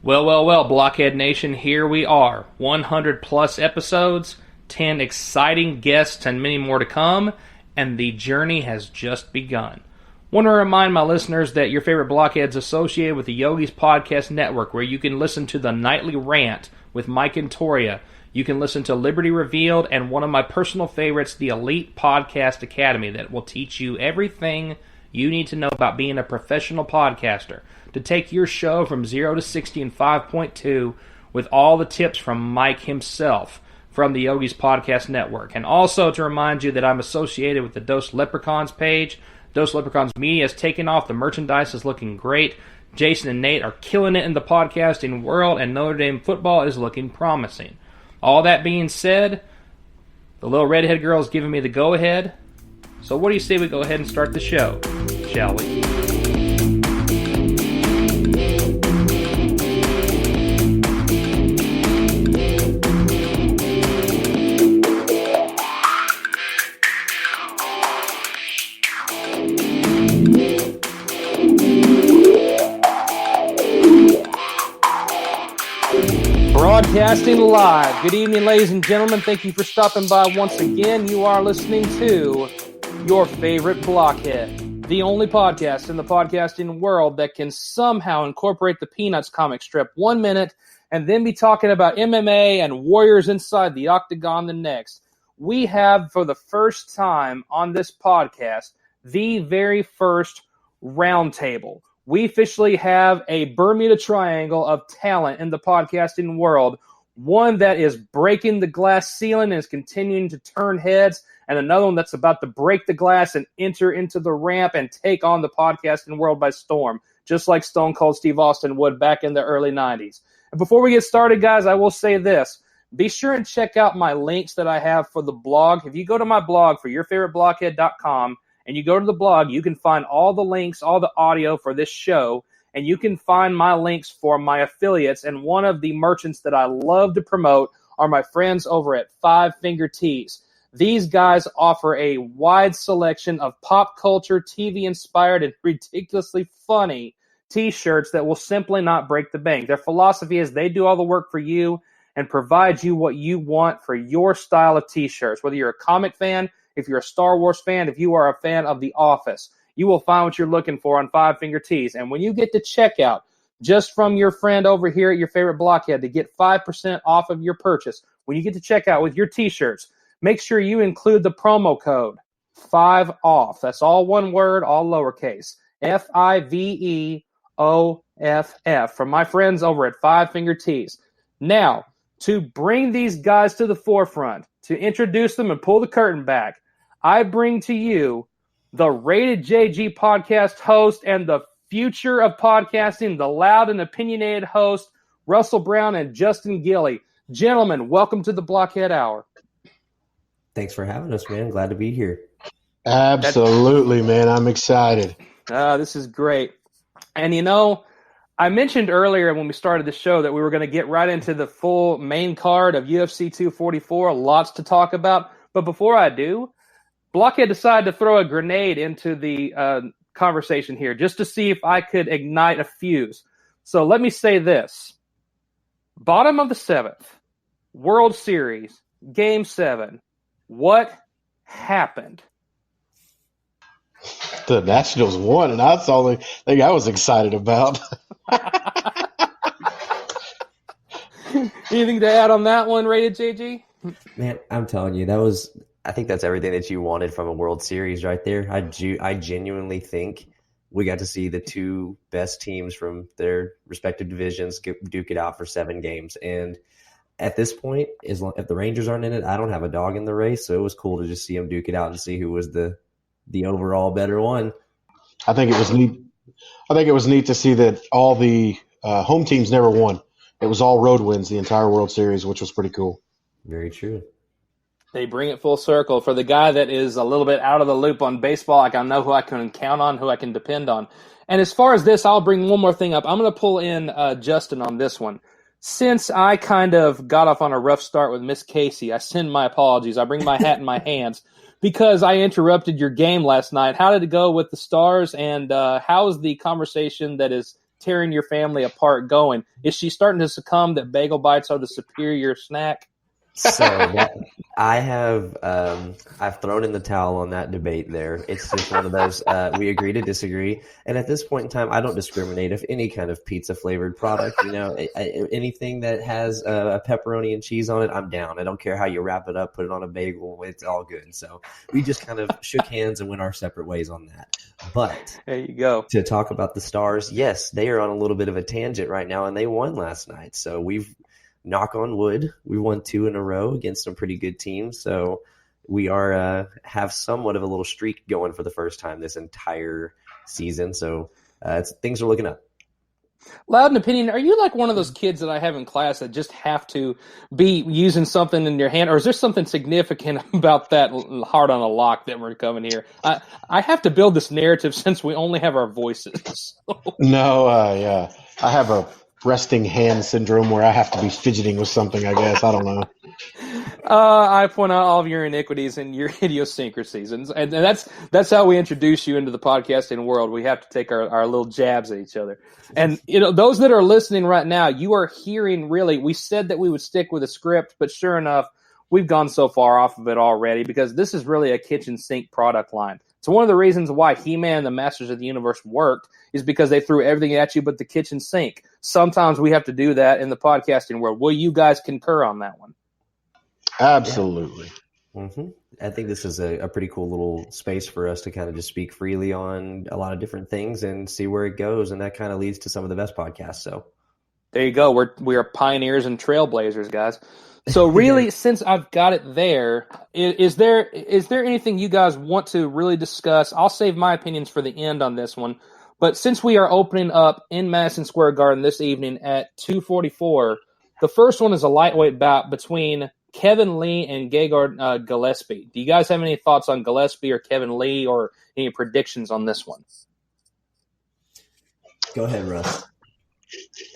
Well, Blockhead Nation, here we are. 100 plus episodes, 10 exciting guests, and many more to come, and the journey has just begun. Want to remind my listeners that your favorite blockheads associated with the Yogi's Podcast Network, where you can listen to the Nightly Rant with Mike and Toria. You can listen to Liberty Revealed and one of my personal favorites, the Elite Podcast Academy, that will teach you everything you need to know about being a professional podcaster, to take your show from 0 to 60 in 5.2 with all the tips from Mike himself from the Yogi's Podcast Network. And also to remind you that I'm associated with the Dose Leprechauns page. Dose Leprechauns Media has taken off. The merchandise is looking great. Jason and Nate are killing it in the podcasting world, and Notre Dame football is looking promising. All that being said, the little redhead girl is giving me the go-ahead. So what do you say we go ahead and start the show, shall we? Broadcasting live. Good evening, ladies and gentlemen. Thank you for stopping by once again. You are listening to your favorite Blockhead, the only podcast in the podcasting world that can somehow incorporate the Peanuts comic strip 1 minute and then be talking about MMA and warriors inside the octagon the next. We have, for the first time on this podcast, the very first roundtable. We officially have a Bermuda Triangle of talent in the podcasting world, one that is breaking the glass ceiling and is continuing to turn heads, and another one that's about to break the glass and enter into the ramp and take on the podcasting world by storm, just like Stone Cold Steve Austin would back in the early 90s. And before we get started, guys, I will say this. Be sure and check out my links that I have for the blog. If you go to my blog for yourfavoriteblockhead.com, and you go to the blog, you can find all the links, all the audio for this show, and you can find my links for my affiliates. And one of the merchants that I love to promote are my friends over at Five Finger Tees. These guys offer a wide selection of pop culture, TV-inspired, and ridiculously funny T-shirts that will simply not break the bank. Their philosophy is they do all the work for you and provide you what you want for your style of T-shirts. Whether you're a comic fan, if you're a Star Wars fan, if you are a fan of The Office, you will find what you're looking for on Five Finger Tees. And when you get to checkout, just from your friend over here at your favorite Blockhead, to get 5% off of your purchase, when you get to checkout with your T-shirts, make sure you include the promo code 5OFF. That's all one word, all lowercase. FIVEOFF from my friends over at Five Finger Tees. Now, to bring these guys to the forefront, to introduce them and pull the curtain back, I bring to you the Rated JG podcast host and the future of podcasting, the Loud and Opinionated host, Russell Brown and Justin Gilley. Gentlemen, welcome to the Blockhead Hour. Thanks for having us, man. Glad to be here. Absolutely, man. I'm excited. This is great. And you know, I mentioned earlier when we started the show that we were going to get right into the full main card of UFC 244. Lots to talk about. But before I do, Blockhead decided to throw a grenade into the conversation here just to see if I could ignite a fuse. So let me say this. Bottom of the seventh, World Series, Game 7. What happened? The Nationals won, and that's the only thing I was excited about. Anything to add on that one, Rated JG? Man, I'm telling you, I think that's everything that you wanted from a World Series right there. I genuinely think we got to see the two best teams from their respective divisions duke it out for 7 games. And at this point, if the Rangers aren't in it, I don't have a dog in the race. So it was cool to just see them duke it out and see who was the overall better one. I think it was neat. I think it was neat to see that all the home teams never won. It was all road wins the entire World Series, which was pretty cool. Very true. They bring it full circle. For the guy that is a little bit out of the loop on baseball, I know who I can count on, who I can depend on. And as far as this, I'll bring one more thing up. I'm going to pull in Justin on this one. Since I kind of got off on a rough start with Miss Casey, I send my apologies. I bring my hat in my hands because I interrupted your game last night. How did it go with the Stars, and how is the conversation that is tearing your family apart going. Is she starting to succumb that bagel bites are the superior snack? So I've thrown in the towel on that debate there. It's just one of those, we agree to disagree. And at this point in time, I don't discriminate if any kind of pizza flavored product, anything that has a pepperoni and cheese on it, I'm down. I don't care how you wrap it up, put it on a bagel. It's all good. So we just kind of shook hands and went our separate ways on that. But there you go. To talk about the Stars, yes, they are on a little bit of a tangent right now, and they won last night. So knock on wood, we won 2 in a row against some pretty good teams. So we are have somewhat of a little streak going for the first time this entire season. So things are looking up. Loud and Opinion, are you like one of those kids that I have in class that just have to be using something in your hand, or is there something significant about that hard on a lock that we're coming here? I have to build this narrative since we only have our voices. No, yeah. I have a resting hand syndrome where I have to be fidgeting with something, I guess. I don't know. I point out all of your iniquities and your idiosyncrasies, and that's how we introduce you into the podcasting world. We have to take our little jabs at each other. And those that are listening right now, you are hearing really. We said that we would stick with a script, but sure enough, we've gone so far off of it already because this is really a kitchen sink product line. So one of the reasons why He-Man and the Masters of the Universe worked is because they threw everything at you but the kitchen sink. Sometimes we have to do that in the podcasting world. Will you guys concur on that one? Absolutely. Yeah. Mm-hmm. I think this is a pretty cool little space for us to kind of just speak freely on a lot of different things and see where it goes. And that kind of leads to some of the best podcasts. So there you go. We are pioneers and trailblazers, guys. So really, since I've got it there, is there anything you guys want to really discuss? I'll save my opinions for the end on this one. But since we are opening up in Madison Square Garden this evening at 2:44, the first one is a lightweight bout between Kevin Lee and Gegard Gillespie. Do you guys have any thoughts on Gillespie or Kevin Lee, or any predictions on this one? Go ahead, Russ.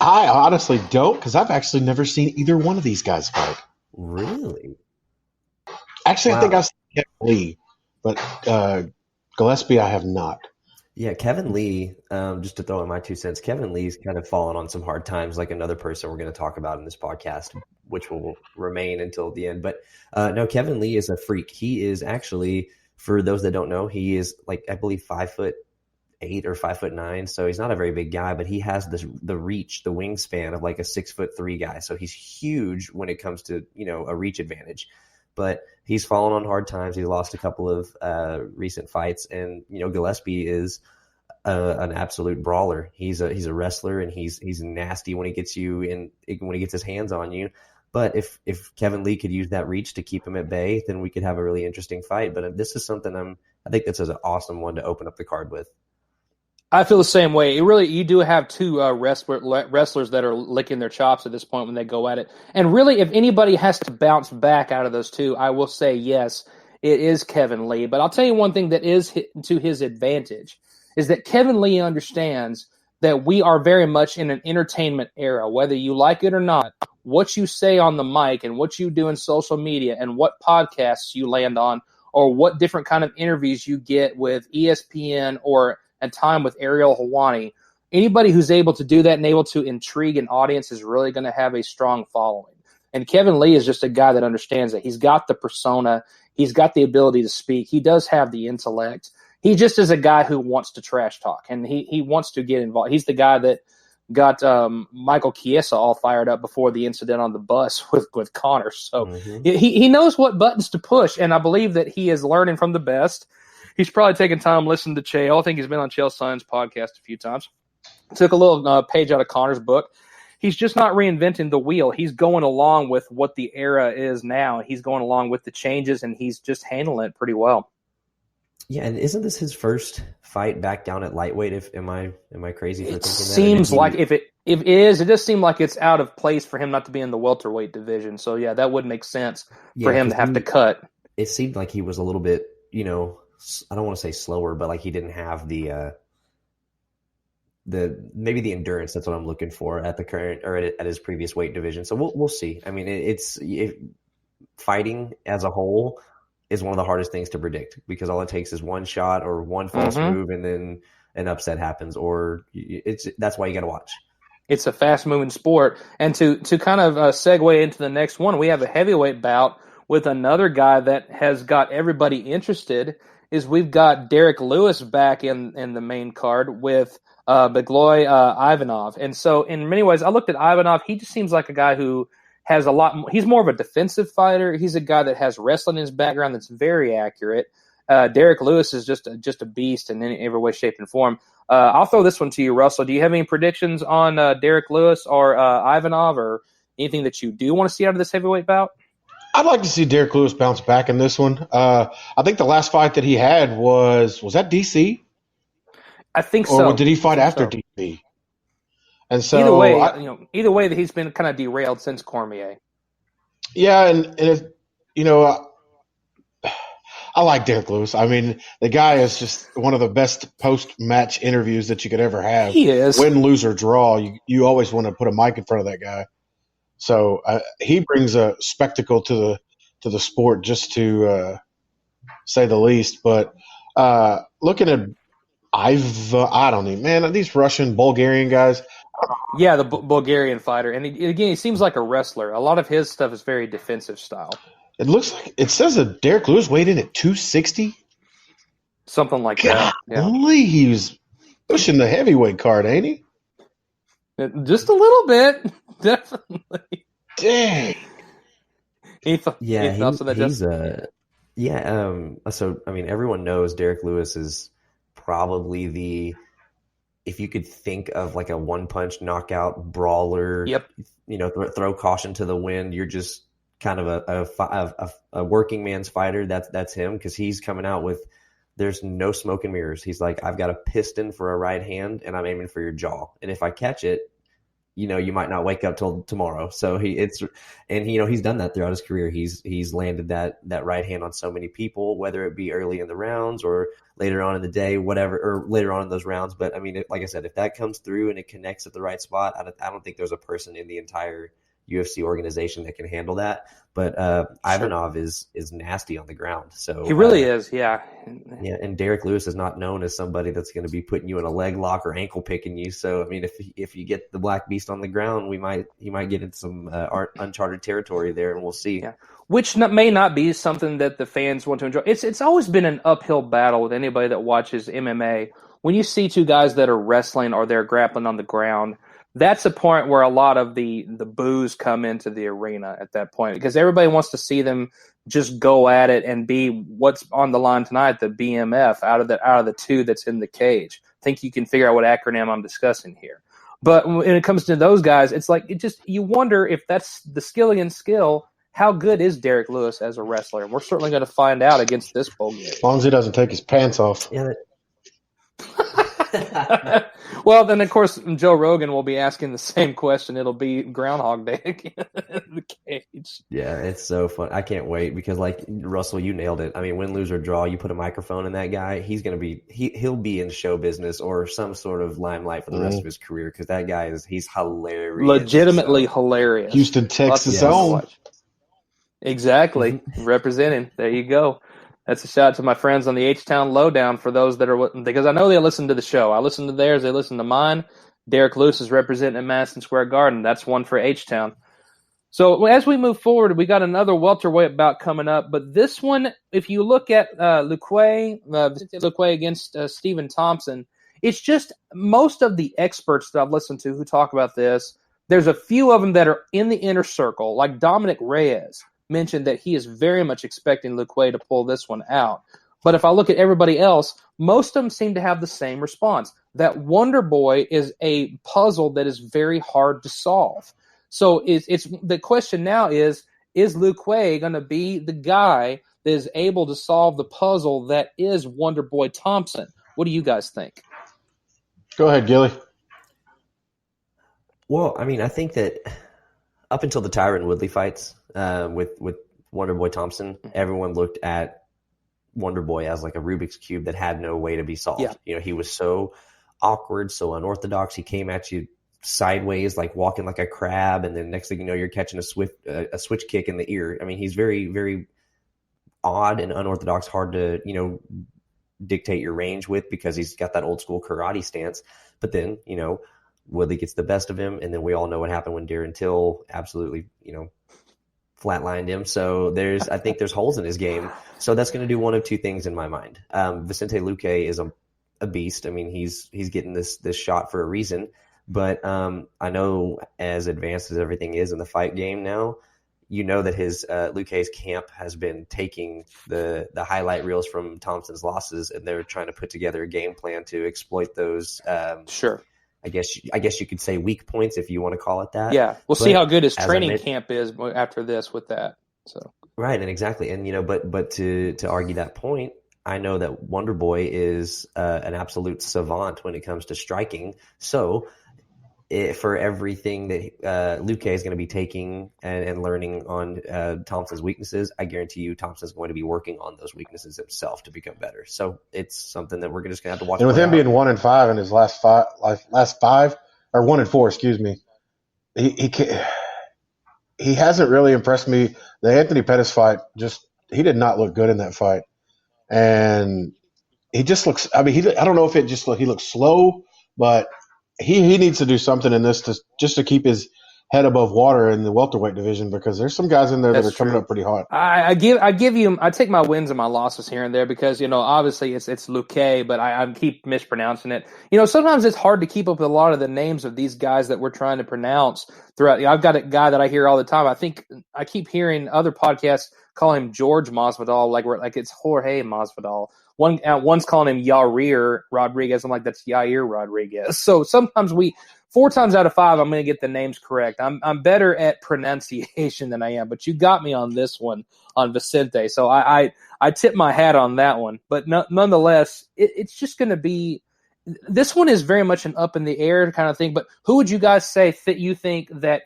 I honestly don't, because I've actually never seen either one of these guys fight. Really? Actually, Wow. I think I've seen Kevin Lee, but Gillespie I have not. Yeah, Kevin Lee, just to throw in my 2 cents, Kevin Lee's kind of fallen on some hard times, like another person we're going to talk about in this podcast, which will remain until the end. But no, Kevin Lee is a freak. He is actually, for those that don't know, he is like, I believe 5'8" or 5'9", so he's not a very big guy, but he has the reach, the wingspan of like a 6'3" guy. So he's huge when it comes to a reach advantage. But he's fallen on hard times. He lost a couple of recent fights, and Gillespie is an absolute brawler. He's a wrestler, and he's nasty when he gets when he gets his hands on you. But if Kevin Lee could use that reach to keep him at bay, then we could have a really interesting fight. But this is something I think this is an awesome one to open up the card with. I feel the same way. You do have two wrestlers that are licking their chops at this point when they go at it. And really, if anybody has to bounce back out of those two, I will say yes, it is Kevin Lee. But I'll tell you one thing that is to his advantage is that Kevin Lee understands that we are very much in an entertainment era, whether you like it or not. What you say on the mic and what you do in social media and what podcasts you land on, or what different kind of interviews you get with ESPN or and time with Ariel Helwani. Anybody who's able to do that and able to intrigue an audience is really going to have a strong following. And Kevin Lee is just a guy that understands that. He's got the persona. He's got the ability to speak. He does have the intellect. He just is a guy who wants to trash talk, and he wants to get involved. He's the guy that got Michael Chiesa all fired up before the incident on the bus with Connor. So he knows what buttons to push, and I believe that he is learning from the best. He's probably taking time listening to Chael. I think he's been on Chael Sonnen's podcast a few times. Took a little page out of Connor's book. He's just not reinventing the wheel. He's going along with what the era is now. He's going along with the changes, and he's just handling it pretty well. Yeah, and isn't this his first fight back down at lightweight? Am I crazy for thinking that? It seems like if it is, it does seem like it's out of place for him not to be in the welterweight division. So yeah, that would make sense for him to have to cut. It seemed like he was a little bit, I don't want to say slower, but like he didn't have the maybe the endurance. That's what I'm looking for at the current or at his previous weight division. So we'll see. I mean, fighting as a whole is one of the hardest things to predict because all it takes is one shot or one false move, and then an upset happens, or that's why you got to watch. It's a fast-moving sport. And to kind of segue into the next one, we have a heavyweight bout with another guy that has got everybody interested. Is we've got Derek Lewis back in the main card with Begloy Ivanov. And so in many ways, I looked at Ivanov. He just seems like a guy who has a lot more. He's more of a defensive fighter. He's a guy that has wrestling in his background that's very accurate. Derek Lewis is just a beast in every way, shape, and form. I'll throw this one to you, Russell. Do you have any predictions on Derek Lewis or Ivanov, or anything that you do want to see out of this heavyweight bout? I'd like to see Derek Lewis bounce back in this one. I think the last fight that he had was that DC? I think so. Or did he fight after DC? And so either way, that he's been kind of derailed since Cormier. Yeah, and I like Derek Lewis. I mean, the guy is just one of the best post-match interviews that you could ever have. He is. Win, lose, or draw, you always want to put a mic in front of that guy. So he brings a spectacle to the sport, just to say the least. But looking at I don't know, man. These Russian, Bulgarian guys. Yeah, the Bulgarian fighter, and he seems like a wrestler. A lot of his stuff is very defensive style. It looks like it says that Derek Lewis weighed in at 260. Something like that. Yeah. He was pushing the heavyweight card, ain't he? Just a little bit, definitely. Dang. So I mean, everyone knows Derek Lewis is probably if you could think of like a one-punch knockout brawler. Yep. Throw caution to the wind. You're just kind of a working man's fighter. That's him, because he's coming out with, there's no smoke and mirrors. He's like, I've got a piston for a right hand and I'm aiming for your jaw. And if I catch it, you might not wake up till tomorrow. So he's done that throughout his career. He's landed that right hand on so many people, whether it be early in the rounds or later on in the day, whatever, or later on in those rounds. But I mean, like I said, if that comes through and it connects at the right spot, I don't think there's a person in the entire UFC organization that can handle that. But Ivanov is nasty on the ground. So he really is, yeah. Yeah, and Derek Lewis is not known as somebody that's going to be putting you in a leg lock or ankle picking you. So I mean, if you get the Black Beast on the ground, he might get into some uncharted territory there, and we'll see. Yeah. Which may not be something that the fans want to enjoy. It's always been an uphill battle with anybody that watches MMA. When you see two guys that are wrestling or they're grappling on the ground, that's a point where a lot of the boos come into the arena at that point, because everybody wants to see them just go at it and be what's on the line tonight, the BMF out of the two that's in the cage. I think you can figure out what acronym I'm discussing here. But when it comes to those guys, it's like you wonder if that's the Skillian skill. How good is Derek Lewis as a wrestler? And we're certainly going to find out against this Bulgarian. As long as he doesn't take his pants off. Yeah. Well, then, of course, Joe Rogan will be asking the same question. It'll be Groundhog Day again in the cage. Yeah, it's so fun. I can't wait, because, like, Russell, you nailed it. I mean, win, lose, or draw, you put a microphone in that guy, he'll be in show business or some sort of limelight for the rest of his career, because that guy he's hilarious. Legitimately hilarious. Houston, Texas own. Exactly. Representing. There you go. That's a shout out to my friends on the H-Town Lowdown, for those that are, because I know they listen to the show. I listen to theirs. They listen to mine. Derek Lewis is representing at Madison Square Garden. That's one for H-Town. So as we move forward, we got another welterweight bout coming up. But this one, if you look at Luque against Stephen Thompson, it's just most of the experts that I've listened to who talk about this, there's a few of them that are in the inner circle, like Dominic Reyes mentioned that he is very much expecting Luque to pull this one out. But if I look at everybody else, most of them seem to have the same response. That Wonder Boy is a puzzle that is very hard to solve. So it's the question now is Luque going to be the guy that is able to solve the puzzle that is Wonder Boy Thompson? What do you guys think? Go ahead, Gilley. Well, I mean, I think that up until the Tyron Woodley fights with Wonder Boy Thompson, everyone looked at Wonder Boy as like a Rubik's Cube that had no way to be solved. Yeah. He was so awkward, so unorthodox. He came at you sideways, like walking like a crab, and then next thing you know, you're catching a switch kick in the ear. I mean, he's very, very odd and unorthodox, hard to, dictate your range with because he's got that old school karate stance. But then, Woodley gets the best of him, and then we all know what happened when Darren Till absolutely, flatlined him. So I think there's holes in his game. So that's going to do one of two things in my mind. Vicente Luque is a beast. I mean, he's getting this shot for a reason. But I know as advanced as everything is in the fight game now, that his Luque's camp has been taking the highlight reels from Thompson's losses, and they're trying to put together a game plan to exploit those. Sure. I guess you could say weak points if you want to call it that. Yeah, we'll see how good his training camp is after this with that. So right, and exactly, and but to argue that point, I know that Wonder Boy is an absolute savant when it comes to striking. So for everything that Luque is going to be taking and learning on Thompson's weaknesses, I guarantee you Thompson's going to be working on those weaknesses himself to become better. So it's something that we're just going to have to watch. And with him being 1-5 in his last five, or 1-4, excuse me, he hasn't really impressed me. The Anthony Pettis fight, he did not look good in that fight, and he just looks. I mean, I don't know if he looks slow, but he needs to do something in this just to keep his head above water in the welterweight division, because there's some guys in there that are coming up pretty hot. I take my wins and my losses here and there because, obviously it's Luque, but I keep mispronouncing it. Sometimes it's hard to keep up with a lot of the names of these guys that we're trying to pronounce throughout. I've got a guy that I hear all the time. I think I keep hearing other podcasts call him George Masvidal, like it's Jorge Masvidal. One's calling him Yair Rodriguez. I'm like, that's Yair Rodriguez. So sometimes 4 times out of 5, I'm going to get the names correct. I'm better at pronunciation than I am, but you got me on this one on Vicente. So I tip my hat on that one. But nonetheless, it's just going to be – this one is very much an up in the air kind of thing. But who would you guys say that you think that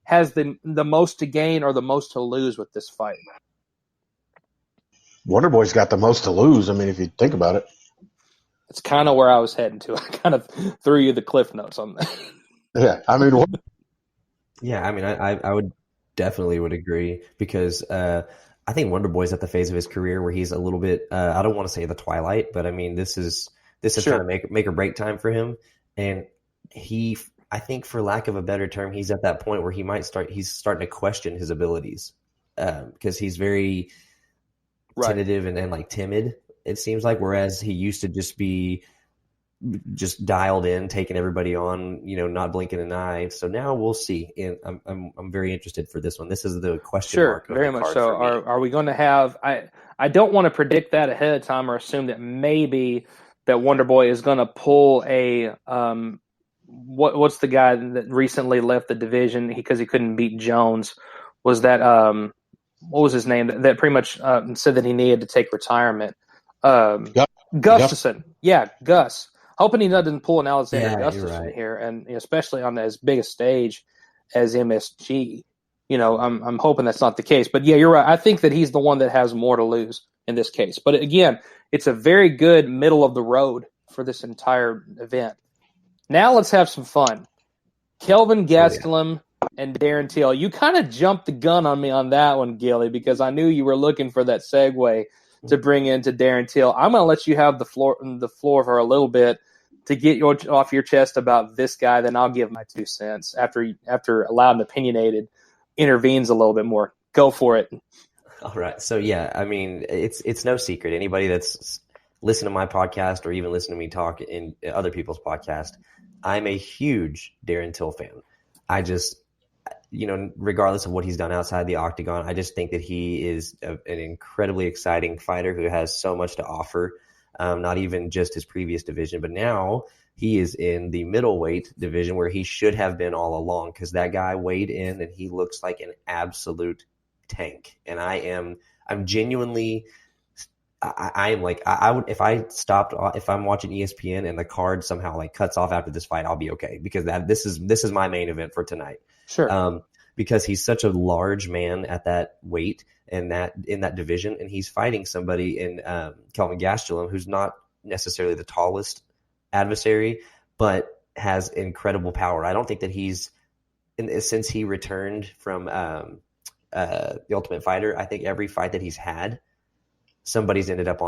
has the most to gain or the most to lose with this fight? Wonder Boy's got the most to lose. I mean, if you think about it. It's kind of where I was heading to. I kind of threw you the cliff notes on that. Yeah, I mean, I would definitely would agree because I think Wonder Boy's at the phase of his career where he's a little bit. I don't want to say the twilight, but I mean this is sure. kind of make or break time for him, and I think for lack of a better term, he's at that point where he's starting to question his abilities because he's very tentative and like timid. It seems like, whereas he used to just be dialed in, taking everybody on, not blinking an eye. So now we'll see. And I'm very interested for this one. This is the question mark. Sure, very much so. Are we going to have? I don't want to predict that ahead of time or assume that maybe that Wonder Boy is going to pull a what's the guy that recently left the division because he couldn't beat Jones? Was that what was his name? That pretty much said that he needed to take retirement. Gustafson. Yeah, Gus. Hoping he doesn't pull an Alexander Gustafson here, and especially on as big a stage as MSG. I'm hoping that's not the case. But yeah, you're right. I think that he's the one that has more to lose in this case. But again, it's a very good middle of the road for this entire event. Now let's have some fun. Kelvin Gastelum and Darren Till. You kind of jumped the gun on me on that one, Gilley, because I knew you were looking for that segue to bring into Darren Till. I'm going to let you have the floor for a little bit to get off your chest about this guy. Then I'll give my 2 cents after Loud and Opinionated intervenes a little bit more. Go for it. All right. So yeah, I mean, it's no secret. Anybody that's listened to my podcast or even listen to me talk in other people's podcast, I'm a huge Darren Till fan. I just, regardless of what he's done outside the octagon, I just think that he is an incredibly exciting fighter who has so much to offer, not even just his previous division, but now he is in the middleweight division where he should have been all along because that guy weighed in and he looks like an absolute tank. And I'm genuinely I am like I would if I'm watching ESPN and the card somehow like cuts off after this fight, I'll be okay because this is my main event for tonight. Sure. Because he's such a large man at that weight and that in that division, and he's fighting somebody in Kelvin Gastelum who's not necessarily the tallest adversary, but has incredible power. I don't think that since he returned from The Ultimate Fighter, I think every fight that he's had, somebody's ended up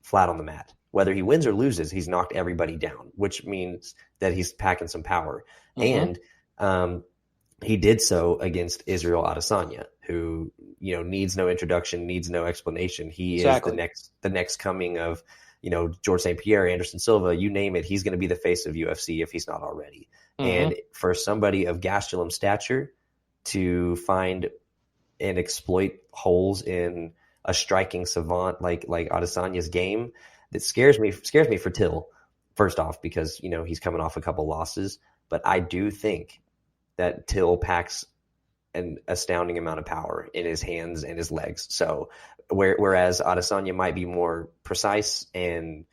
flat on the mat. whether he wins or loses, he's knocked everybody down, which means that he's packing some power. Mhm. And he did so against Israel Adesanya, who, needs no introduction, needs no explanation. He Exactly. is the next coming of, George St. Pierre, Anderson Silva, you name it. He's going to be the face of UFC if he's not already. Mhm. And for somebody of Gastelum's stature to find and exploit holes in a striking savant like Adesanya's game, that scares me for Till, first off, because, he's coming off a couple losses. But I do think that Till packs an astounding amount of power in his hands and his legs. So whereas Adesanya might be more precise and,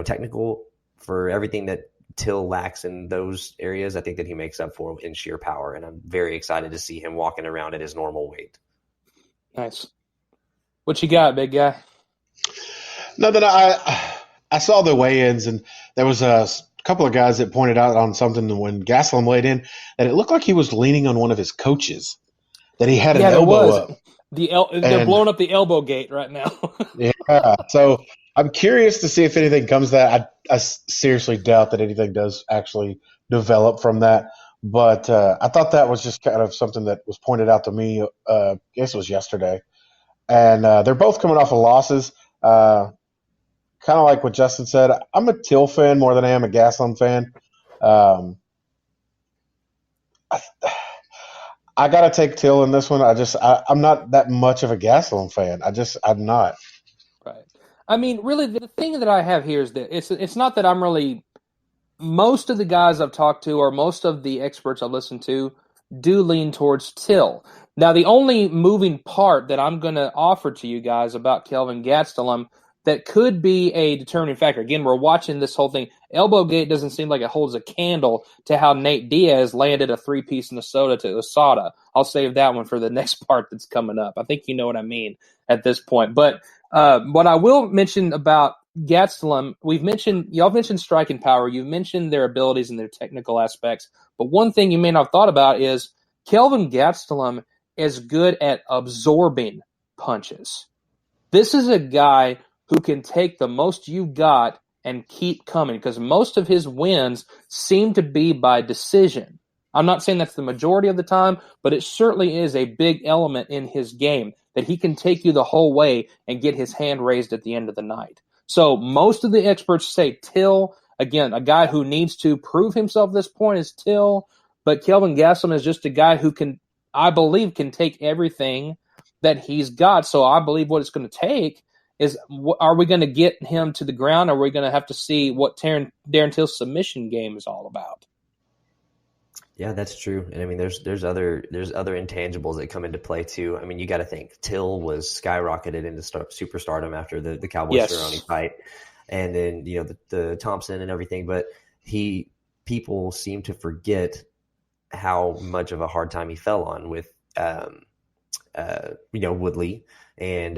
technical for everything that Till lacks in those areas, I think that he makes up for in sheer power. And I'm very excited to see him walking around at his normal weight. Nice. What you got, big guy? Nothing. I saw the weigh-ins, and there was a couple of guys that pointed out on something when Gastelum weighed in that it looked like he was leaning on one of his coaches, that he had an elbow up. They're blowing up the elbow gate right now. Yeah. So I'm curious to see if anything comes to that. I seriously doubt that anything does actually develop from that. But I thought that was just kind of something that was pointed out to me, I guess it was yesterday. And they're both coming off of losses. Kind of like what Justin said, I'm a Till fan more than I am a Gastelum fan. I got to take Till in this one. I'm not that much of a Gastelum fan. I'm not. Right. I mean, really, the thing that I have here is that it's not that I'm really. Most of the guys I've talked to, or most of the experts I've listened to, do lean towards Till. Now, the only moving part that I'm going to offer to you guys about Kelvin Gastelum that could be a determining factor. Again, we're watching this whole thing. Elbow gate doesn't seem like it holds a candle to how Nate Diaz landed a 3-piece Minnesota to Asada. I'll save that one for the next part that's coming up. I think you know what I mean at this point. But what I will mention about Gastelum, y'all mentioned striking power. You've mentioned their abilities and their technical aspects. But one thing you may not have thought about is Kelvin Gastelum is good at absorbing punches. This is a guy who can take the most you got and keep coming, because most of his wins seem to be by decision. I'm not saying that's the majority of the time, but it certainly is a big element in his game that he can take you the whole way and get his hand raised at the end of the night. So most of the experts say Till, again, a guy who needs to prove himself at this point is Till, but Kelvin Gastelum is just a guy who I believe, can take everything that he's got. So I believe what it's going to take is, are we going to get him to the ground, or are we going to have to see what Darren Till's submission game is all about? Yeah, that's true. And I mean, there's other intangibles that come into play too. I mean, you got to think Till was skyrocketed into superstardom after the Cowboy Cerrone fight, and then the Thompson and everything. But people seem to forget how much of a hard time he fell on with Woodley and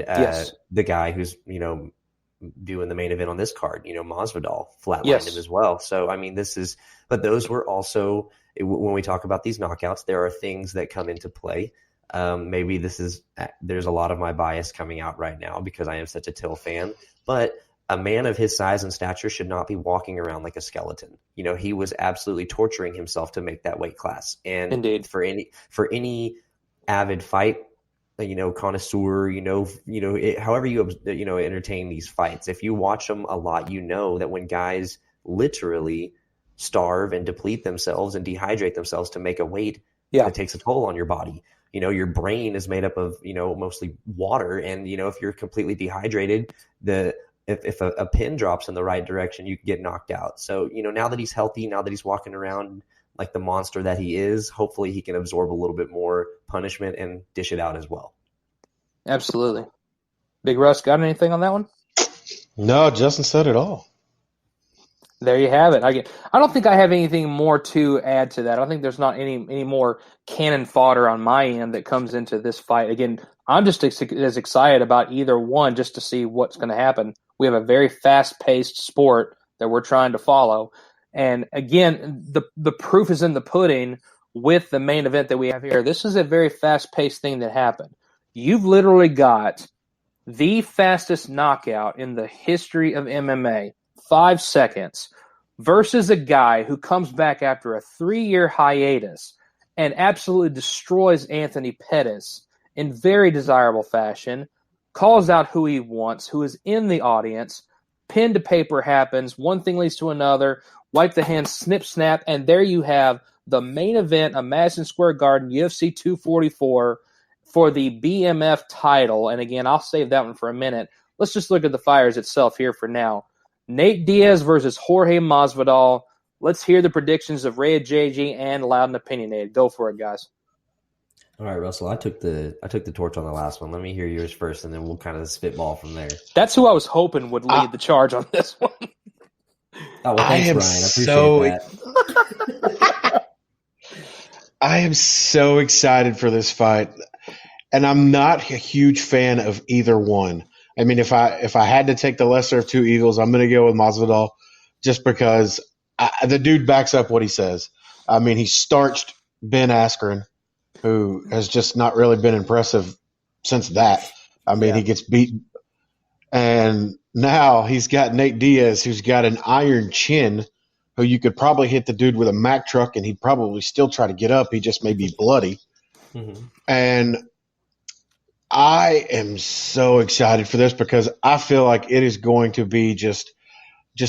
the guy who's doing the main event on this card, Masvidal flatlined him as well. So I mean, but those were also, when we talk about these knockouts, there are things that come into play. Maybe there's a lot of my bias coming out right now because I am such a Till fan, but a man of his size and stature should not be walking around like a skeleton. He was absolutely torturing himself to make that weight class. And indeed, for any avid fight, connoisseur, however you entertain these fights, if you watch them a lot, that when guys literally starve and deplete themselves and dehydrate themselves to make a weight, it takes a toll on your body. Your brain is made up of, mostly water. And, if you're completely dehydrated, if a pin drops in the right direction, you can get knocked out. So, now that he's healthy, now that he's walking around like the monster that he is, hopefully he can absorb a little bit more punishment and dish it out as well. Absolutely. Big Russ, got anything on that one? No, Justin said it all. There you have it. I don't think I have anything more to add to that. I don't think there's not any more cannon fodder on my end that comes into this fight. Again, I'm just as excited about either one just to see what's going to happen. We have a very fast-paced sport that we're trying to follow. And again, the proof is in the pudding with the main event that we have here. This is a very fast-paced thing that happened. You've literally got the fastest knockout in the history of MMA, 5 seconds, versus a guy who comes back after a 3-year hiatus and absolutely destroys Anthony Pettis in very desirable fashion, calls out who he wants, who is in the audience, pen to paper happens, one thing leads to another, wipe the hand, snip, snap, and there you have the main event of Madison Square Garden, UFC 244, for the BMF title. And again, I'll save that one for a minute. Let's just look at the fires itself here for now. Nate Diaz versus Jorge Masvidal. Let's hear the predictions of Ray JG and Loud and Opinionated. Go for it, guys. All right, Russell, I took the torch on the last one. Let me hear yours first, and then we'll kind of spitball from there. That's who I was hoping would lead the charge on this one. Oh, well, thanks, Brian. I appreciate that. I am so excited for this fight, and I'm not a huge fan of either one. I mean, if I had to take the lesser of two evils, I'm going to go with Masvidal, just because the dude backs up what he says. I mean, he starched Ben Askren, who has just not really been impressive since that. I mean, he gets beaten. And now he's got Nate Diaz, who's got an iron chin, who you could probably hit the dude with a Mack truck and he'd probably still try to get up. He just may be bloody. Mm-hmm. And I am so excited for this because I feel like it is going to be just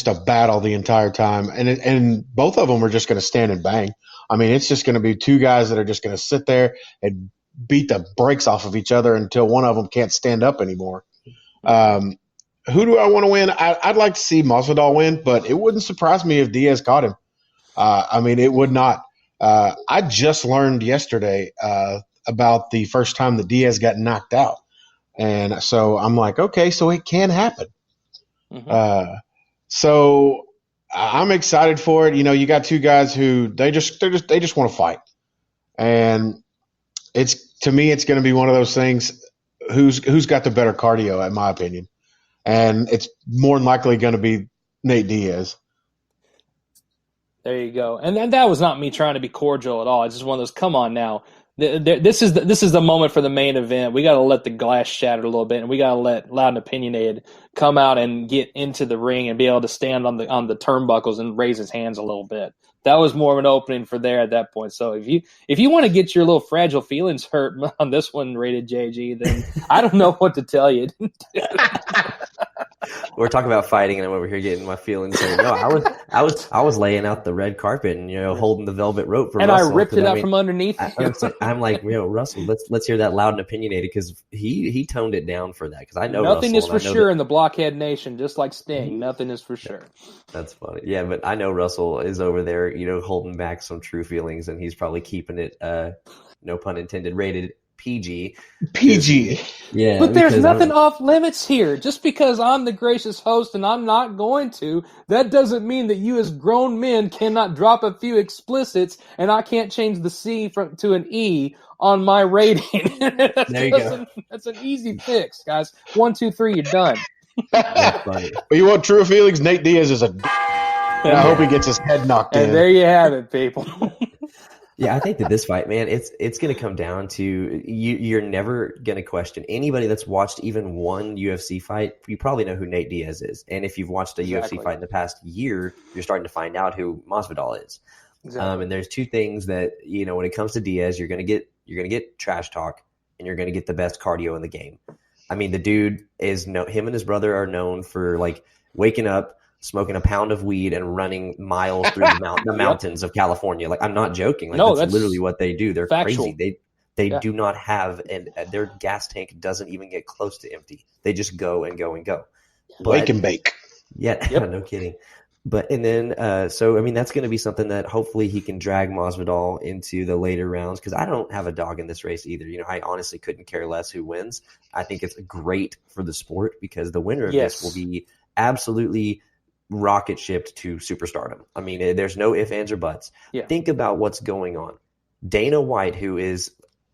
a battle the entire time. And both of them are just going to stand and bang. I mean, it's just going to be two guys that are just going to sit there and beat the brakes off of each other until one of them can't stand up anymore. Who do I want to win? I'd like to see Masvidal win, but it wouldn't surprise me if Diaz caught him. I mean, it would not. I just learned yesterday about the first time that Diaz got knocked out. And so I'm like, okay, so it can happen. Mm-hmm. So I'm excited for it. You know, you got two guys who they just want to fight. And to me, it's going to be one of those things. Who's got the better cardio, in my opinion? And it's more than likely going to be Nate Diaz. There you go. And that was not me trying to be cordial at all. It's just one of those, come on now. This is the moment for the main event. We got to let the glass shatter a little bit, and we got to let Loud and Opinionated come out and get into the ring and be able to stand on the turnbuckles and raise his hands a little bit. That was more of an opening for there at that point. So if you want to get your little fragile feelings hurt on this one, Rated JG, then I don't know what to tell you. We're talking about fighting, and I'm over here getting my feelings hurt. No, I was laying out the red carpet and holding the velvet rope for and Russell. I ripped it out from underneath. I'm like, Russell, let's hear that Loud and Opinionated, because he toned it down for that. Because I know nothing Russell, is for sure in the Blockhead Nation, just like Sting. Nothing is for sure. That's funny. Yeah, but I know Russell is over there, holding back some true feelings, and he's probably keeping it, no pun intended, rated PG. Yeah. But there's nothing off limits here. Just because I'm the gracious host and I'm not going to, that doesn't mean that you as grown men cannot drop a few explicits and I can't change the C to an E on my rating. There you go. That's an easy fix, guys. 1, 2, 3, you're done. That's funny. But you want true feelings? Nate Diaz is I hope he gets his head knocked in. And there you have it, people. Yeah, I think that this fight, man, it's going to come down to you're never going to question anybody that's watched even one UFC fight. You probably know who Nate Diaz is, and if you've watched a UFC fight in the past year, you're starting to find out who Masvidal is. Exactly. And there's two things that when it comes to Diaz, you're going to get trash talk, and you're going to get the best cardio in the game. I mean, the dude him and his brother are known for like waking up, smoking a pound of weed and running miles through the mountains of California. Like, I'm not joking. Like, no, that's literally what they do. They're factual. Crazy. They do not have, and their gas tank doesn't even get close to empty. They just go and go and go. Wake and bake. Yeah, no kidding. And then, so, I mean, that's going to be something that hopefully he can drag Masvidal into the later rounds, because I don't have a dog in this race either. I honestly couldn't care less who wins. I think it's great for the sport, because the winner of this will be absolutely rocket shipped to superstardom. I mean, there's no ifs, ands, or buts. Yeah. Think about what's going on. Dana White, who is,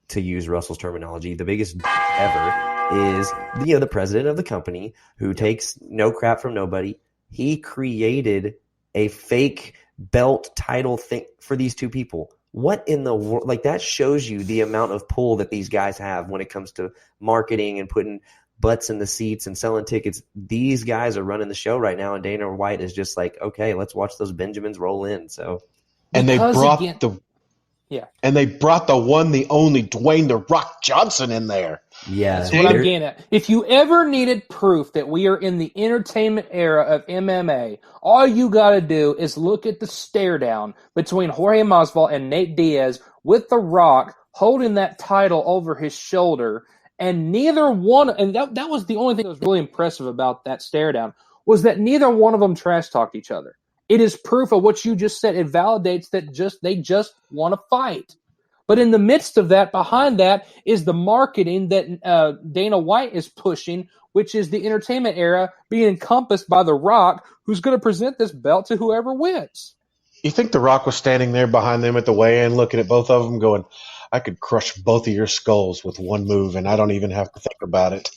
to use Russell's terminology, the biggest ever, is the president of the company who takes no crap from nobody. He created a fake belt title thing for these two people. What in the world? Like, that shows you the amount of pull that these guys have when it comes to marketing and putting butts in the seats and selling tickets. These guys are running the show right now, and Dana White is just like, okay, let's watch those Benjamins roll in. So, and they brought the one, the only Dwayne "The Rock" Johnson in there. Yeah, that's what I'm getting at. If you ever needed proof that we are in the entertainment era of MMA, all you got to do is look at the stare down between Jorge Masvidal and Nate Diaz with The Rock holding that title over his shoulder. And neither one, and that was the only thing that was really impressive about that stare down, was that neither one of them trash talked each other. It is proof of what you just said. It validates that they just want to fight. But in the midst of that, behind that is the marketing that Dana White is pushing, which is the entertainment era being encompassed by The Rock, who's going to present this belt to whoever wins. You think The Rock was standing there behind them at the weigh-in, looking at both of them, going, I could crush both of your skulls with one move, and I don't even have to think about it.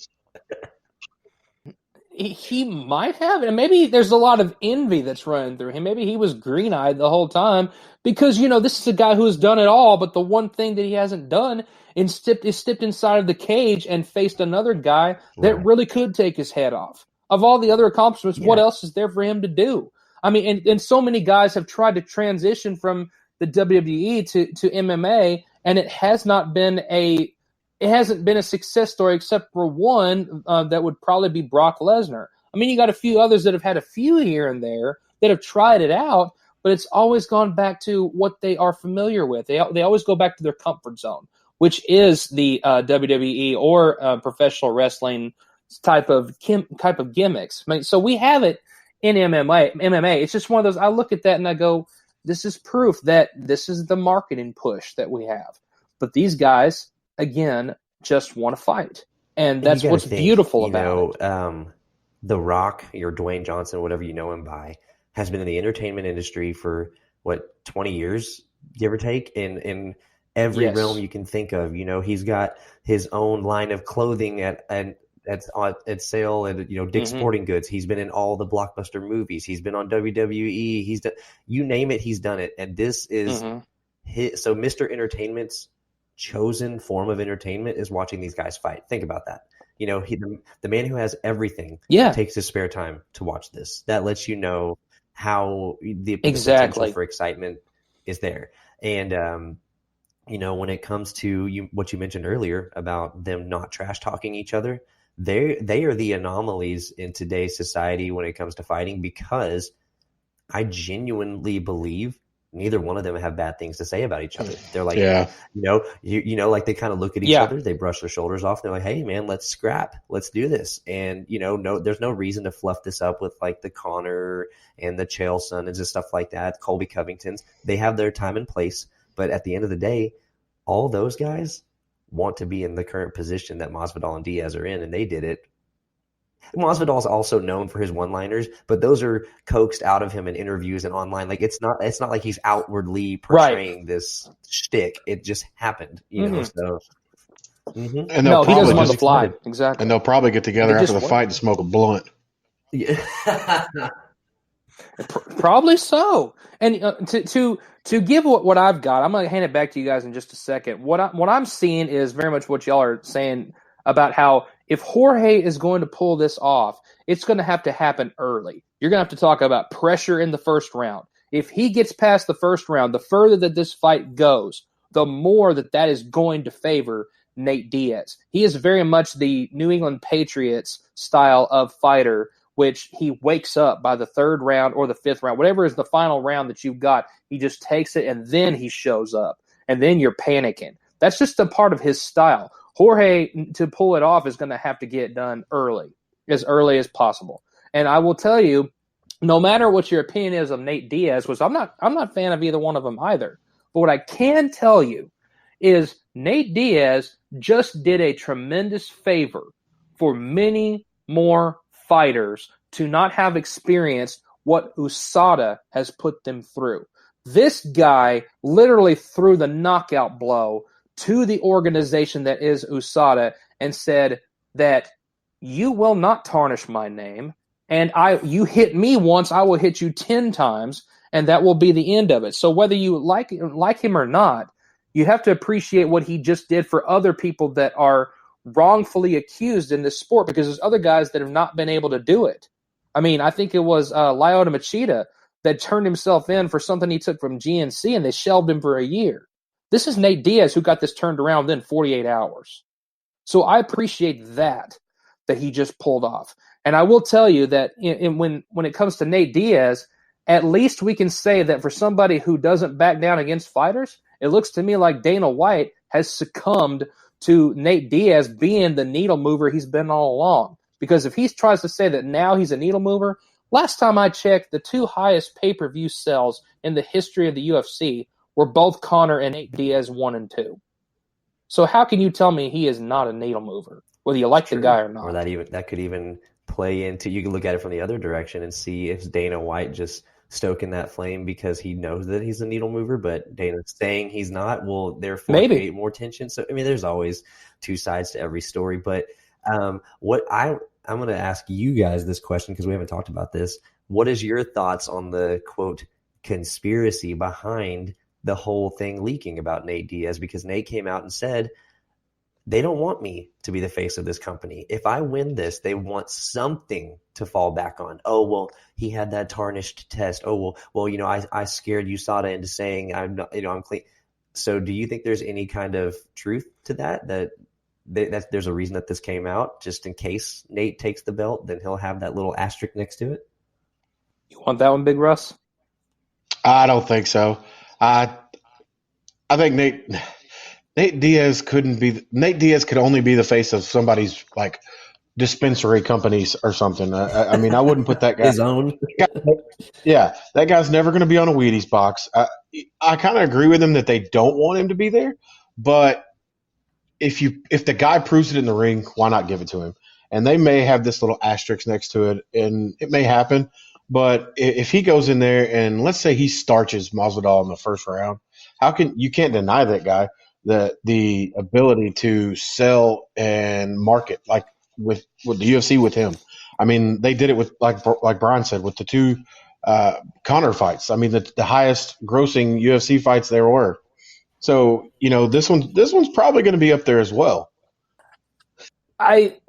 He might have, and maybe there's a lot of envy that's running through him. Maybe he was green-eyed the whole time because, this is a guy who has done it all, but the one thing that he hasn't done is stepped inside of the cage and faced another guy that really could take his head off. Of all the other accomplishments, what else is there for him to do? I mean, and so many guys have tried to transition from the WWE to MMA, and it hasn't been a success story except for one that would probably be Brock Lesnar. I mean, you got a few others that have had a few here and there that have tried it out, but it's always gone back to what they are familiar with. They always go back to their comfort zone, which is the WWE or professional wrestling type of gimmicks. I mean, so we have it in MMA. It's just one of those. I look at that and I go, this is proof that this is the marketing push that we have. But these guys, again, just want to fight. And that's what's beautiful about it. The Rock, or Dwayne Johnson, whatever you know him by, has been in the entertainment industry for, 20 years, give or take, in every realm you can think of. He's got his own line of clothing at sale at Dick's Sporting Goods. He's been in all the blockbuster movies. He's been on WWE. He's done, you name it, he's done it. And this is so Mr. Entertainment's chosen form of entertainment is watching these guys fight. Think about that. The man who has everything takes his spare time to watch this. That lets you know how the potential for excitement is there. And when it comes to what you mentioned earlier about them not trash talking each other, they are the anomalies in today's society when it comes to fighting, because I genuinely believe neither one of them have bad things to say about each other. They're like, like they kind of look at each other, they brush their shoulders off. They're like, hey man, let's scrap, let's do this. And there's no reason to fluff this up with like the Connor and the Chael Sonnens and stuff like that. Colby Covingtons, they have their time and place, but at the end of the day, all those guys want to be in the current position that Masvidal and Diaz are in, and they did it. Masvidal is also known for his one-liners, but those are coaxed out of him in interviews and online. Like it's not like he's outwardly portraying this shtick. It just happened, you know. So, and he doesn't want to fly. Exactly, and they'll probably get together after the fight and smoke a blunt. Yeah. Probably so. And to give what I've got, I'm going to hand it back to you guys in just a second. What I'm seeing is very much what y'all are saying about how if Jorge is going to pull this off, it's going to have to happen early. You're going to have to talk about pressure in the first round. If he gets past the first round, the further that this fight goes, the more that is going to favor Nate Diaz. He is very much the New England Patriots style of fighter, which he wakes up by the third round or the fifth round, whatever is the final round that you've got, he just takes it and then he shows up. And then you're panicking. That's just a part of his style. Jorge, to pull it off, is going to have to get it done early as possible. And I will tell you, no matter what your opinion is of Nate Diaz, which I'm not a fan of either one of them either. But what I can tell you is Nate Diaz just did a tremendous favor for many more fighters to not have experienced what USADA has put them through. This guy literally threw the knockout blow to the organization that is USADA and said that you will not tarnish my name, and you hit me once, I will hit you 10 times, and that will be the end of it. So whether you like him or not, you have to appreciate what he just did for other people that are wrongfully accused in this sport because there's other guys that have not been able to do it. I mean, I think it was Lyoto Machida that turned himself in for something he took from GNC, and they shelved him for a year. This is Nate Diaz who got this turned around within 48 hours. So I appreciate that he just pulled off. And I will tell you that when it comes to Nate Diaz, at least we can say that for somebody who doesn't back down against fighters, it looks to me like Dana White has succumbed to Nate Diaz being the needle mover he's been all along. Because if he tries to say that now he's a needle mover, last time I checked, the two highest pay-per-view sales in the history of the UFC were both Conor and Nate Diaz 1 and 2. So how can you tell me he is not a needle mover, whether you like the guy or not? Or that could even play into, you can look at it from the other direction and see if Dana White just stoking that flame because he knows that he's a needle mover, but Dana's saying he's not, will therefore create more tension. So, I mean, there's always two sides to every story. But I'm going to ask you guys this question because we haven't talked about this. What is your thoughts on the, quote, conspiracy behind the whole thing leaking about Nate Diaz? Because Nate came out and said, they don't want me to be the face of this company. If I win this, they want something to fall back on. Oh, well, he had that tarnished test. Oh, well, I scared USADA into saying I'm not, I'm clean. So do you think there's any kind of truth to that there's a reason that this came out, just in case Nate takes the belt, then he'll have that little asterisk next to it? You want that one, Big Russ? I don't think so. I think Nate Diaz could only be the face of somebody's like dispensary companies or something. I mean, I wouldn't put that guy. His own. Yeah, that guy's never going to be on a Wheaties box. I kind of agree with him that they don't want him to be there, but if the guy proves it in the ring, why not give it to him? And they may have this little asterisk next to it, and it may happen. But if he goes in there and let's say he starches Masvidal in the first round, you can't deny that guy the ability to sell and market like with the UFC with him. I mean, they did it with like Brian said with the two Conor fights. I mean, the highest grossing UFC fights there were. So this one's probably going to be up there as well. To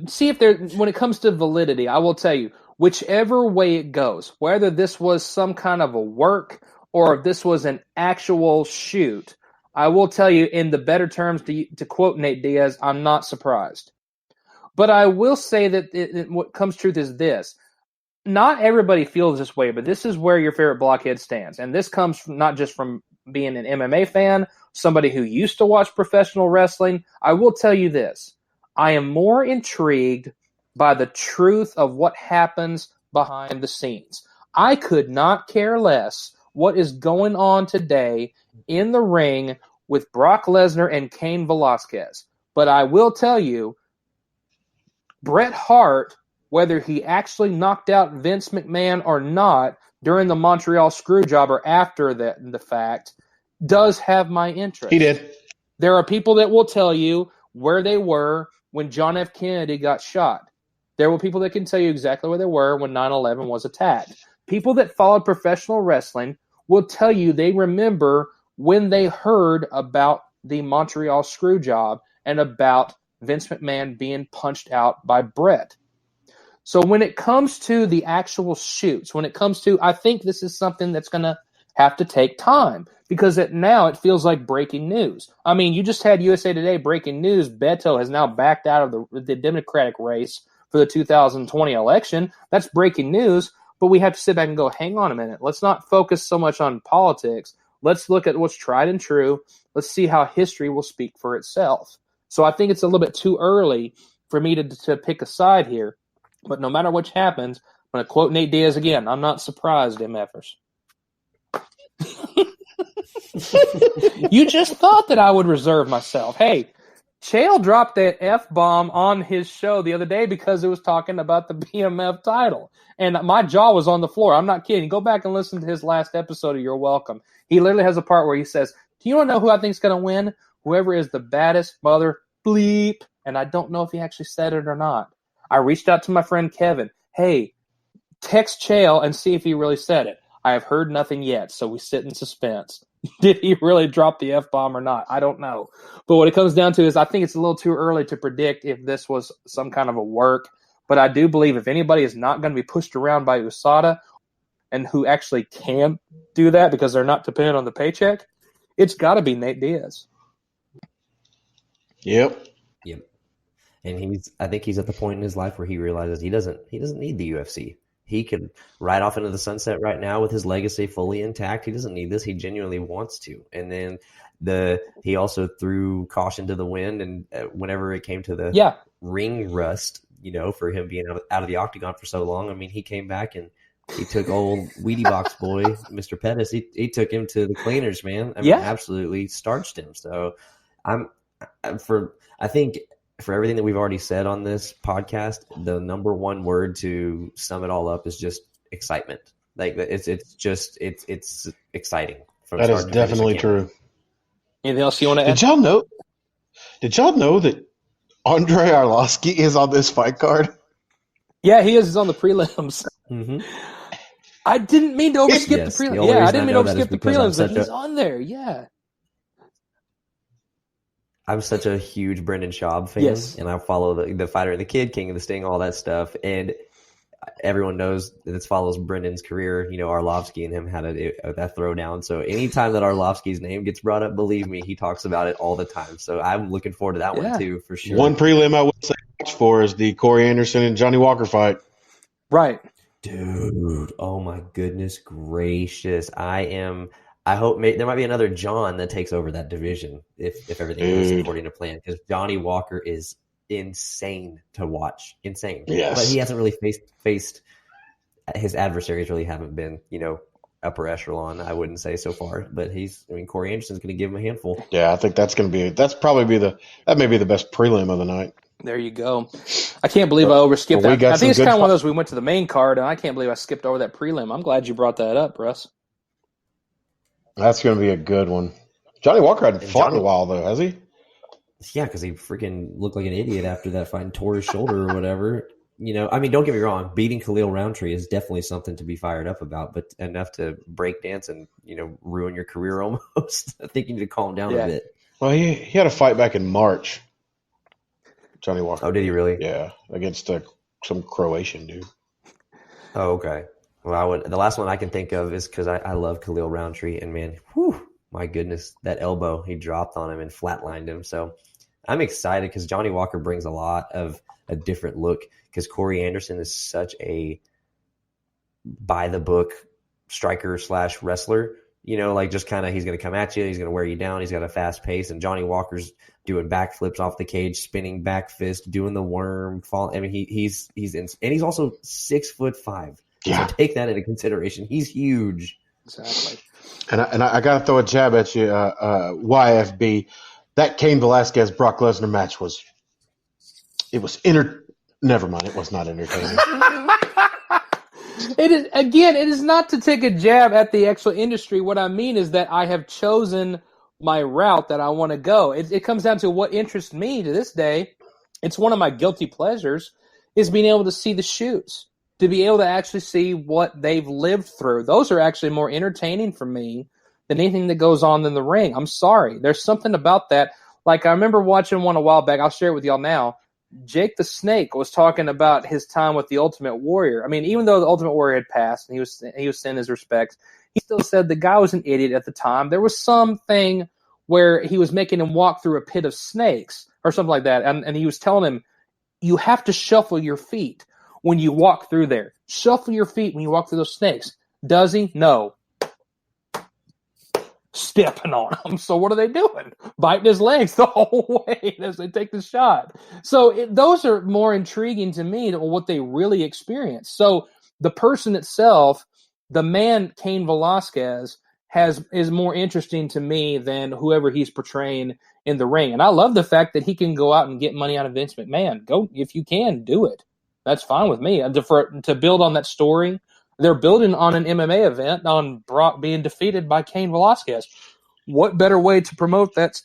see if when it comes to validity, I will tell you, whichever way it goes, whether this was some kind of a work or if this was an actual shoot, I will tell you in the better terms, to quote Nate Diaz, I'm not surprised. But I will say that what comes truth is this. Not everybody feels this way, but this is where your favorite blockhead stands. And this comes not just from being an MMA fan, somebody who used to watch professional wrestling. I will tell you this. I am more intrigued by the truth of what happens behind the scenes. I could not care less what is going on today in the ring with Brock Lesnar and Cain Velasquez. But I will tell you, Bret Hart, whether he actually knocked out Vince McMahon or not during the Montreal Screwjob or after the fact, does have my interest. He did. There are people that will tell you where they were when John F. Kennedy got shot. There were people that can tell you exactly where they were when 9/11 was attacked. People that followed professional wrestling will tell you they remember when they heard about the Montreal Screwjob and about Vince McMahon being punched out by Bret. So when it comes to the actual shoots, I think this is something that's going to have to take time because now it feels like breaking news. I mean, you just had USA Today breaking news. Beto has now backed out of the Democratic race for the 2020 election. That's breaking news, but we have to sit back and go, hang on a minute. Let's not focus so much on politics. Let's look at what's tried and true. Let's see how history will speak for itself. So I think it's a little bit too early for me to pick a side here. But no matter what happens, I'm going to quote Nate Diaz again. I'm not surprised, MFers. You just thought that I would reserve myself. Hey, Chael dropped that F-bomb on his show the other day because it was talking about the BMF title. And my jaw was on the floor. I'm not kidding. Go back and listen to his last episode of You're Welcome. He literally has a part where he says, do you want to know who I think is going to win? Whoever is the baddest mother bleep. And I don't know if he actually said it or not. I reached out to my friend Kevin. Hey, text Chael and see if he really said it. I have heard nothing yet, so we sit in suspense. Did he really drop the F-bomb or not? I don't know. But what it comes down to is I think it's a little too early to predict if this was some kind of a work. But I do believe if anybody is not going to be pushed around by USADA and who actually can do that because they're not dependent on the paycheck, it's got to be Nate Diaz. Yep. And I think he's at the point in his life where he realizes he doesn't need the UFC. He could ride off into the sunset right now with his legacy fully intact. He doesn't need this. He genuinely wants to. And then he also threw caution to the wind. And whenever it came to the ring rust, for him being out of the octagon for so long, I mean, he came back and he took old Wheatie Box boy, Mr. Pettis. He took him to the cleaners, man. I mean, absolutely starched him. So I think for everything that we've already said on this podcast, the number one word to sum it all up is just excitement. Like it's exciting. That is definitely true. Anything else you want to add? Did y'all know that Andrei Arlovski is on this fight card? Yeah, he is on the prelims. Mm-hmm. I didn't mean to overskip the prelims. I didn't mean to overskip the prelims, but he's on there. Yeah. I'm such a huge Brendan Schaub fan, and I follow the Fighter and the Kid, King of the Sting, all that stuff. And everyone knows that follows Brendan's career. Arlovski and him had that throwdown. So anytime that Arlovski's name gets brought up, believe me, he talks about it all the time. So I'm looking forward to that one too, for sure. One prelim I would say watch for is the Corey Anderson and Johnny Walker fight. Right. Dude, oh my goodness gracious. I hope there might be another John that takes over that division if everything goes according to plan, because Johnny Walker is insane to watch. Insane. Yes. But he hasn't really faced his adversaries really haven't been, upper echelon, I wouldn't say so far. But Corey Anderson's going to give him a handful. Yeah, I think that may be the best prelim of the night. There you go. I can't believe I overskipped that. I think it's kind of one of those, we went to the main card, and I can't believe I skipped over that prelim. I'm glad you brought that up, Russ. That's going to be a good one. Johnny Walker hadn't fought in a while, though, has he? Yeah, because he freaking looked like an idiot after that fight and tore his shoulder or whatever. Don't get me wrong. Beating Khalil Roundtree is definitely something to be fired up about, but enough to break dance and, ruin your career almost. I think you need to calm down a bit. Well, he had a fight back in March, Johnny Walker. Oh, did he really? Yeah, against some Croatian dude. Oh, okay. Well, the last one I can think of is because I love Khalil Roundtree, and man, my goodness, that elbow he dropped on him and flatlined him. So I'm excited because Johnny Walker brings a lot of a different look, because Corey Anderson is such a by the book striker / wrestler. Just kind of, he's going to come at you, he's going to wear you down, he's got a fast pace, and Johnny Walker's doing backflips off the cage, spinning back fist, doing the worm, fall. I mean, he's and he's also 6'5". Yeah. So take that into consideration. He's huge. Exactly. And I got to throw a jab at you, YFB. That Cain Velasquez Brock Lesnar match was never mind. It was not entertaining. It is not to take a jab at the actual industry. What I mean is that I have chosen my route that I want to go. It comes down to what interests me to this day. It's one of my guilty pleasures is being able to see the shoots, to be able to actually see what they've lived through. Those are actually more entertaining for me than anything that goes on in the ring. I'm sorry. There's something about that. Like, I remember watching one a while back. I'll share it with y'all now. Jake the Snake was talking about his time with the Ultimate Warrior. I mean, even though the Ultimate Warrior had passed and he was sending his respects, he still said the guy was an idiot at the time. There was something where he was making him walk through a pit of snakes or something like that. And he was telling him, you have to shuffle your feet when you walk through there. Shuffle your feet when you walk through those snakes. Does he? No. Stepping on him. So what are they doing? Biting his legs the whole way as they take the shot. So those are more intriguing to me than what they really experience. So the person itself, the man Cain Velasquez, is more interesting to me than whoever he's portraying in the ring. And I love the fact that he can go out and get money out of Vince McMahon. Go, if you can, do it. That's fine with me. To build on that story, they're building on an MMA event on Brock being defeated by Cain Velasquez. What better way to promote that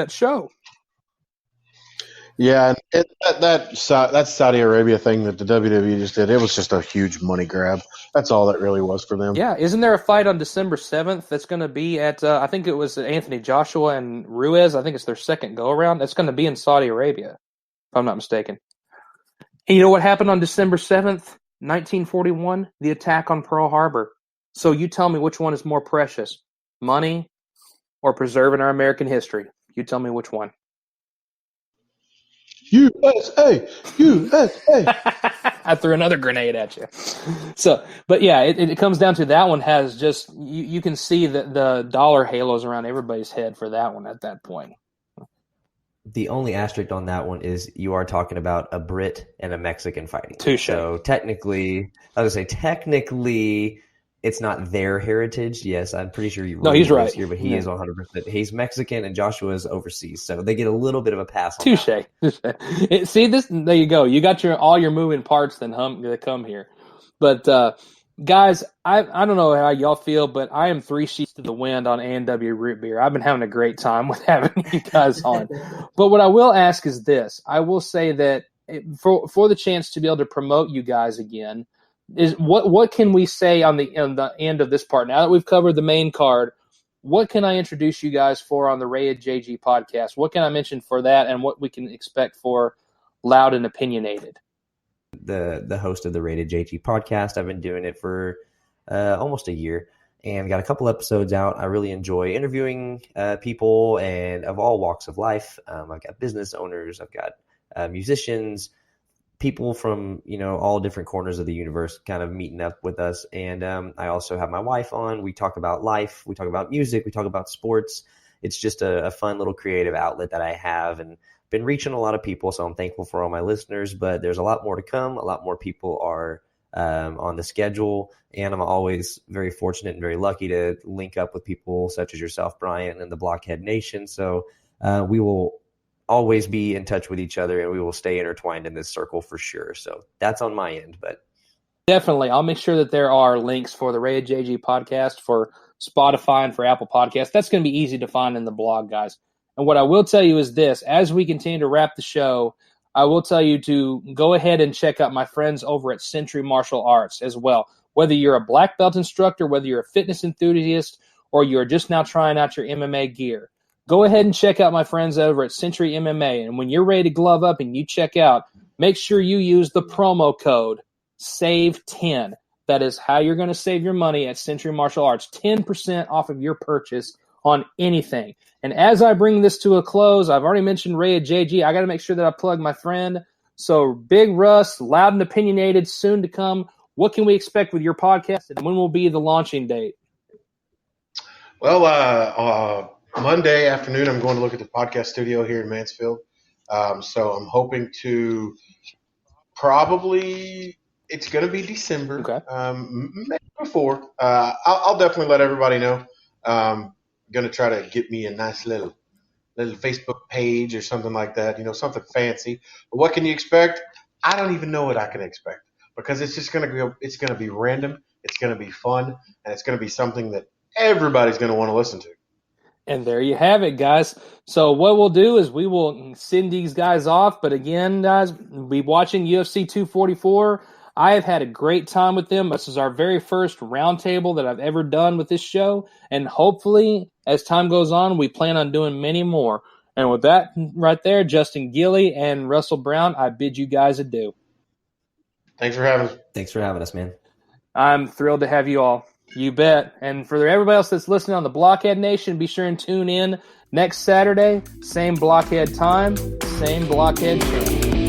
show? Yeah, and that Saudi Arabia thing that the WWE just did, it was just a huge money grab. That's all that really was for them. Yeah, isn't there a fight on December 7th that's going to be at, I think it was Anthony Joshua and Ruiz. I think it's their second go-around. That's going to be in Saudi Arabia, if I'm not mistaken. And you know what happened on December 7th, 1941? The attack on Pearl Harbor. So you tell me which one is more precious, money or preserving our American history? You tell me which one. USA, USA. I threw another grenade at you. So, but yeah, it comes down to that one has just, you can see the dollar halos around everybody's head for that one at that point. The only asterisk on that one is you are talking about a Brit and a Mexican fighting. Touche. So technically, it's not their heritage. Yes, I'm pretty sure you. No, he's right here, but he is 100%. He's Mexican, and Joshua is overseas, so they get a little bit of a pass. Touche. See this? There you go. You got all your moving parts that come here. But guys, I don't know how y'all feel, but I am 3 sheets to the wind on A&W Root Beer. I've been having a great time with having you guys on. But what I will ask is this: I will say that for the chance to be able to promote you guys again. Is what can we say on the end of this part? Now that we've covered the main card, what can I introduce you guys for on the Rated JG podcast? What can I mention for that, and what we can expect for Loud and Opinionated? The host of the Rated JG podcast. I've been doing it for almost a year and got a couple episodes out. I really enjoy interviewing people and of all walks of life. I've got business owners. I've got musicians. People from, all different corners of the universe kind of meeting up with us. And I also have my wife on. We talk about life. We talk about music. We talk about sports. It's just a fun little creative outlet that I have and been reaching a lot of people. So I'm thankful for all my listeners, but there's a lot more to come. A lot more people are on the schedule. And I'm always very fortunate and very lucky to link up with people such as yourself, Brian, and the Blockhead Nation. So we will always be in touch with each other, and we will stay intertwined in this circle for sure. So that's on my end, but definitely, I'll make sure that there are links for the Rated JG podcast for Spotify and for Apple Podcasts. That's going to be easy to find in the blog, guys. And what I will tell you is this: as we continue to wrap the show, I will tell you to go ahead and check out my friends over at Century Martial Arts as well. Whether you're a black belt instructor, whether you're a fitness enthusiast, or you're just now trying out your MMA gear, go ahead and check out my friends over at Century MMA. And when you're ready to glove up and you check out, make sure you use the promo code SAVE10. That is how you're going to save your money at Century Martial Arts. 10% off of your purchase on anything. And as I bring this to a close, I've already mentioned Rated JG. I got to make sure that I plug my friend. So Big Russ, Loud and Opinionated, soon to come. What can we expect with your podcast, and when will be the launching date? Well, Monday afternoon, I'm going to look at the podcast studio here in Mansfield. So I'm hoping to it's going to be December. Okay. Maybe before. I'll definitely let everybody know. Going to try to get me a nice little Facebook page or something like that, something fancy. But what can you expect? I don't even know what I can expect because it's just going to be random. It's going to be fun, and it's going to be something that everybody's going to want to listen to. And there you have it, guys. So what we'll do is we will send these guys off. But again, guys, we'll be watching UFC 244. I have had a great time with them. This is our very first roundtable that I've ever done with this show. And hopefully, as time goes on, we plan on doing many more. And with that right there, Justin Gilley and Russell Brown, I bid you guys adieu. Thanks for having us. Thanks for having us, man. I'm thrilled to have you all. You bet. And for everybody else that's listening on the Blockhead Nation, be sure and tune in next Saturday. Same Blockhead time, same Blockhead channel.